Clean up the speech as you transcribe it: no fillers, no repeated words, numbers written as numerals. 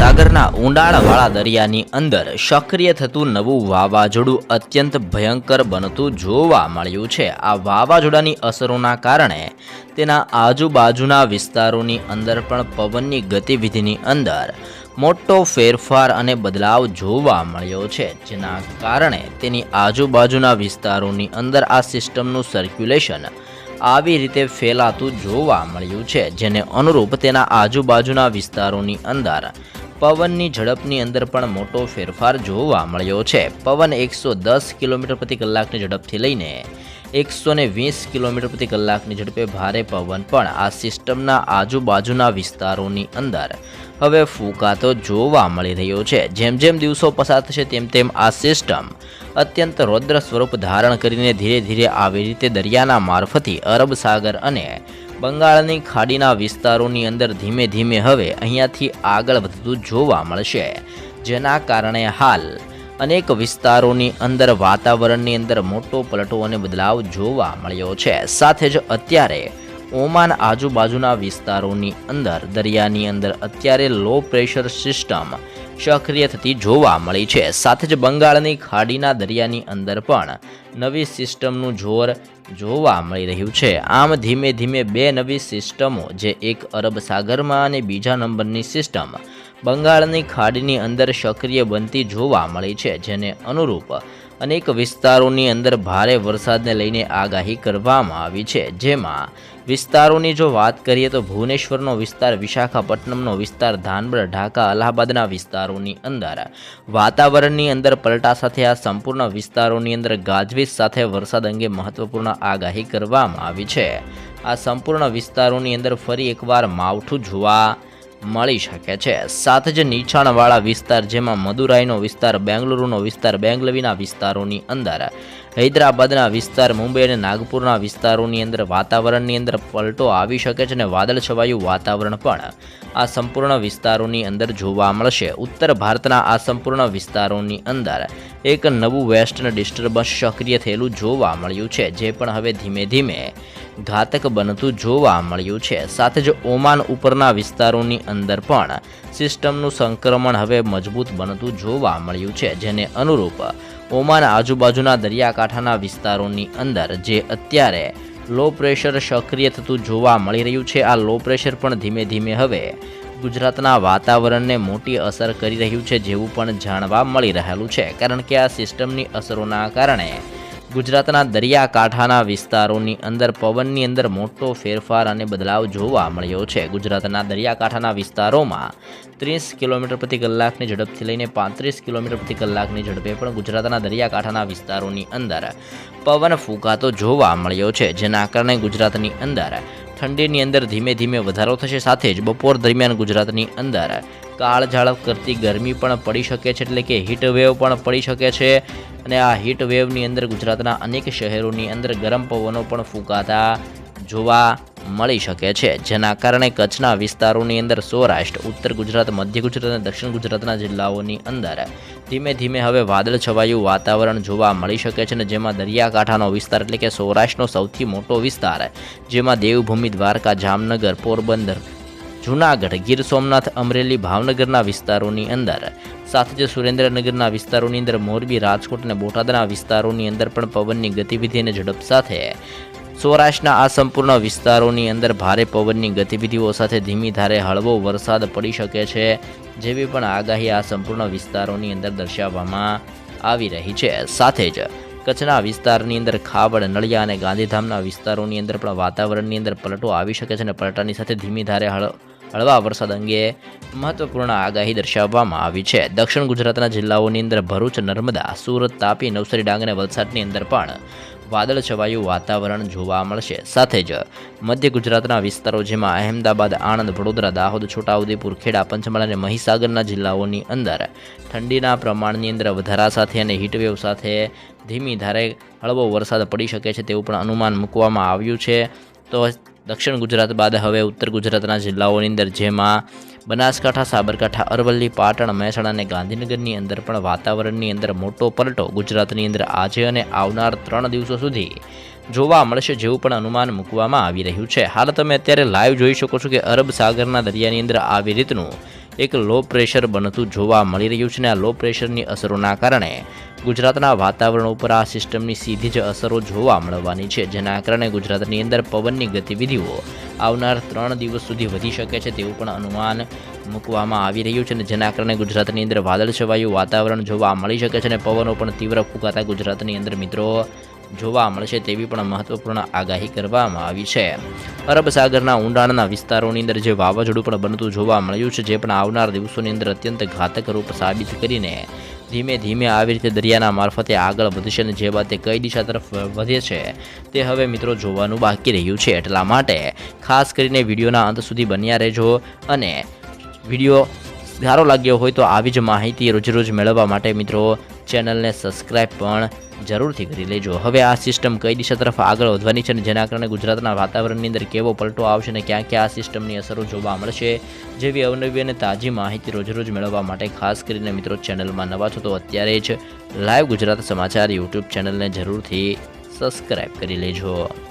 સાગરના ઊંડાણવાળા દરિયાની અંદર સક્રિય થતું નવું વાવાઝોડું અત્યંત ભયંકર બનતું જોવા મળ્યું છે। આ વાવાઝોડાની અસરોના કારણે તેના આજુબાજુના વિસ્તારોની અંદર પણ પવનની ગતિવિધિની અંદર મોટો ફેરફાર અને બદલાવ જોવા મળ્યો છે, જેના કારણે તેની આજુબાજુના વિસ્તારોની અંદર આ સિસ્ટમનું સર્ક્યુલેશન આવી રીતે ફેલાતું જોવા મળ્યું છે, જેને અનુરૂપ તેના આજુબાજુના વિસ્તારોની અંદર પવનની ઝડપની અંદર પણ મોટો ફેરફાર જોવા મળ્યો છે। પવન 110 કિલોમીટર પ્રતિ કલાકની ઝડપથી લઈને 120 કિલોમીટર પ્રતિ કલાકની ઝડપે ભારે પવન પણ આ સિસ્ટમના આજુબાજુના વિસ્તારોની અંદર હવે ફૂંકાતો જોવા મળી રહ્યો છે। જેમ જેમ દિવસો પસાર થશે તેમ તેમ આ સિસ્ટમ અત્યંત રૌદ્ર સ્વરૂપ ધારણ કરીને ધીરે ધીરે આવી રીતે દરિયાના મારફતી અરબ સાગર અને બંગાળની ખાડીના વિસ્તારોની અંદર ધીમે ધીમે હવે અહીંયાથી આગળ વધતું જોવા મળશે, જેના કારણે હાલ અનેક વિસ્તારોની અંદર વાતાવરણની અંદર મોટો પલટો અને બદલાવ જોવા મળ્યો છે। સાથે જ અત્યારે ઓમાન આજુબાજુના વિસ્તારોની અંદર દરિયાની અંદર અત્યારે લો પ્રેશર સિસ્ટમ સક્રિય થતી જોવા મળી છે। સાથે જ બંગાળની ખાડીના દરિયાની અંદર પણ નવી સિસ્ટમનું જોર જોવા મળી રહ્યું છે। આમ ધીમે ધીમે બે નવી સિસ્ટમો, જે એક અરબ સાગરમાં અને બીજા નંબરની સિસ્ટમ બંગાળની ખાડીની અંદર સક્રિય બનતી જોવા મળી છે, જેને અનુરૂપ અનેક વિસ્તારોની અંદર ભારે વરસાદને લઈને આગાહી કરવામાં આવી છે। જેમાં વિસ્તારોની જો વાત કરીએ તો ભુવનેશ્વરનો વિસ્તાર, વિશાખાપટ્ટનમનો વિસ્તાર, ધાનબડ, ઢાકા, અલ્હાબાદના વિસ્તારોની અંદર વાતાવરણની અંદર પલટા સાથે આ સંપૂર્ણ વિસ્તારોની અંદર ગાજવીજ સાથે વરસાદ અંગે મહત્વપૂર્ણ આગાહી કરવામાં આવી છે। આ સંપૂર્ણ વિસ્તારોની અંદર ફરી એકવાર માવઠું જોવા મળી શકે છે। સાથે જ નીચાણવાળા વિસ્તાર, જેમાં મદુરાઈનો વિસ્તાર, બેંગલુરુનો વિસ્તાર, બેંગલવીના વિસ્તારોની અંદર, હૈદરાબાદના વિસ્તાર, મુંબઈ અને નાગપુરના વિસ્તારોની અંદર વાતાવરણની અંદર પલટો આવી શકે છે અને વાદળછવાયું વાતાવરણ પણ આ સંપૂર્ણ વિસ્તારોની અંદર જોવા મળશે। ઉત્તર ભારતના આ સંપૂર્ણ વિસ્તારોની અંદર એક નવું વેસ્ટર્ન ડિસ્ટર્બન્સ સક્રિય થયેલું જોવા મળ્યું છે, જે પણ હવે ધીમે ધીમે ઘાતક બનતું જોવા મળ્યું છે। સાથે જ ઓમાન ઉપરના વિસ્તારોની અંદર પણ સિસ્ટમનું સંક્રમણ હવે મજબૂત બનતું જોવા મળ્યું છે, જેને અનુરૂપ ઓમાન આજુબાજુના દરિયાકાંઠાના વિસ્તારોની અંદર જે અત્યારે લો પ્રેશર સક્રિય થતું જોવા મળી રહ્યું છે, આ લો પ્રેશર પણ ધીમે ધીમે હવે ગુજરાતના વાતાવરણને મોટી અસર કરી રહ્યું છે, જેવું પણ જાણવા મળી રહેલું છે। કારણ કે આ સિસ્ટમની અસરોના કારણે ગુજરાતના દરિયાકાંઠાના વિસ્તારોની અંદર પવનની અંદર મોટો ફેરફાર અને બદલાવ જોવા મળ્યો છે। ગુજરાતના દરિયાકાંઠાના વિસ્તારોમાં 30 કિલોમીટર પ્રતિ કલાકની ઝડપથી લઈને 35 કિલોમીટર પ્રતિ કલાકની ઝડપે પણ ગુજરાતના દરિયાકાંઠાના વિસ્તારોની અંદર પવન ફૂંકાતો જોવા મળ્યો છે, જેના કારણે ગુજરાતની અંદર ઠંડીની અંદર ધીમે ધીમે વધારો થશે। સાથે જ બપોર દરમિયાન ગુજરાતની અંદર કાળઝાળ કરતી ગરમી પણ પડી શકે છે, એટલે કે હીટ વેવ પણ પડી શકે છે અને આ હીટ વેવની અંદર ગુજરાતના અનેક શહેરોની અંદર ગરમ પવનો પણ ફૂંકાતા જોવા મળી શકે છે, જેના કારણે કચ્છના વિસ્તારોની અંદર સૌરાષ્ટ્ર, ઉત્તર ગુજરાત, મધ્ય ગુજરાત અને દક્ષિણ ગુજરાતના જિલ્લાઓની અંદર ધીમે ધીમે હવે વાદળ છવાયું વાતાવરણ જોવા મળી શકે છે અને જેમાં દરિયાકાંઠાનો વિસ્તાર એટલે કે સૌરાષ્ટ્રનો સૌથી મોટો વિસ્તાર, જેમાં દેવભૂમિ, દ્વારકા, જામનગર, પોરબંદર, જૂનાગઢ, ગીર સોમનાથ, અમરેલી, ભાવનગરના વિસ્તારોની અંદર, સાથે જ સુરેન્દ્રનગરના વિસ્તારોની અંદર, મોરબી, રાજકોટ અને બોટાદના વિસ્તારોની અંદર પણ પવનની ગતિવિધિ અને ઝડપ સાથે સૌરાષ્ટ્રના આ સંપૂર્ણ વિસ્તારોની અંદર ભારે પવનની ગતિવિધિઓ સાથે ધીમી ધારે હળવો વરસાદ પડી શકે છે, જેવી પણ આગાહી આ સંપૂર્ણ વિસ્તારોની અંદર દર્શાવવામાં આવી રહી છે। સાથે જ કચ્છના વિસ્તારની અંદર ખાવડ, નળિયા અને ગાંધીધામના વિસ્તારોની અંદર પણ વાતાવરણની અંદર પલટો આવી શકે છે અને પલટાની સાથે ધીમી ધારે હળવા વરસાદ અંગે મહત્વપૂર્ણ આગાહી દર્શાવવામાં આવી છે। દક્ષિણ ગુજરાતના જિલ્લાઓની અંદર ભરૂચ, નર્મદા, સુરત, તાપી, નવસારી, ડાંગ અને વલસાડની અંદર પણ વાદળ છવાયું વાતાવરણ જોવા મળશે। સાથે જ મધ્ય ગુજરાતના વિસ્તારો, જેમાં અહેમદાબાદ, આણંદ, વડોદરા, દાહોદ, છોટાઉદેપુર, ખેડા, પંચમહાલ અને મહીસાગરના જિલ્લાઓની અંદર ઠંડીના પ્રમાણની અંદર વધારા સાથે અને હીટવેવ સાથે ધીમી ધારે હળવો વરસાદ પડી શકે છે તેવું પણ અનુમાન મૂકવામાં આવ્યું છે। તો દક્ષિણ ગુજરાત બાદ હવે ઉત્તર ગુજરાતના જિલ્લાઓની અંદર, જેમાં બનાસકાંઠા, સાબરકાંઠા, અરવલ્લી, પાટણ, મહેસાણા અને ગાંધીનગરની અંદર પણ વાતાવરણની અંદર મોટો પલટો ગુજરાતની અંદર આજે અને આવનાર 3 દિવસો સુધી જોવા મળશે, જેવું પણ અનુમાન મૂકવામાં આવી રહ્યું છે। હાલ તમે અત્યારે લાઈવ જોઈ શકો છો કે અરબ સાગરના દરિયાની અંદર આવી રીતનું એક લો પ્રેશર બનતું જોવા મળી રહ્યું છે અને આ લો પ્રેશરની અસરોના કારણે ગુજરાતના વાતાવરણ ઉપર આ સિસ્ટમની સીધી જ અસરો જોવા મળવાની છે, જેના કારણે ગુજરાતની અંદર પવનની ગતિવિધિઓ આવનાર 3 દિવસ સુધી વધી શકે છે તેવું પણ અનુમાન મૂકવામાં આવી રહ્યું છે અને જેના કારણે ગુજરાતની અંદર વાદળછવાયું વાતાવરણ જોવા મળી શકે છે અને પવનો પણ તીવ્ર ફૂંકાતા ગુજરાતની અંદર મિત્રો જોવા મળશે તેવી પણ મહત્વપૂર્ણ આગાહી કરવામાં આવી છે. અરબ સાગરના ઊંડાણના વિસ્તારોની અંદર જે વાવાઝોડું પણ બનતું જોવા મળ્યું છે, જે પણ આવનાર દિવસોની અંદર અત્યંત ઘાતક રૂપ સાબિત કરીને ધીમે ધીમે આવી રીતે દરિયાના મારફતે આગળ વધશે અને જે બાદ તે કઈ દિશા તરફ વધે છે તે હવે મિત્રો જોવાનું બાકી રહ્યું છે. એટલા માટે ખાસ કરીને વિડીયોના અંત સુધી બન્યા રહેજો અને વિડીયો સારો લાગ્યો હોય તો આવી જ માહિતી રોજ મેળવવા માટે મિત્રો ચેનલને સબસ્ક્રાઈબ પણ જરૂરથી કરી લેજો. હવે આ સિસ્ટમ કઈ દિશા તરફ આગળ વધવાની છે અને જેના કારણે ગુજરાતના વાતાવરણની અંદર કેવો પલટો આવશે અને ક્યાં ક્યાં આ સિસ્ટમની અસરો જોવા મળશે જેવી અવનવી અને તાજી માહિતી રોજ મેળવવા માટે ખાસ કરીને મિત્રો ચેનલમાં નવા છો તો અત્યારે જ લાઈવ ગુજરાત સમાચાર યુટ્યુબ ચેનલને જરૂરથી સબસ્ક્રાઈબ કરી લેજો.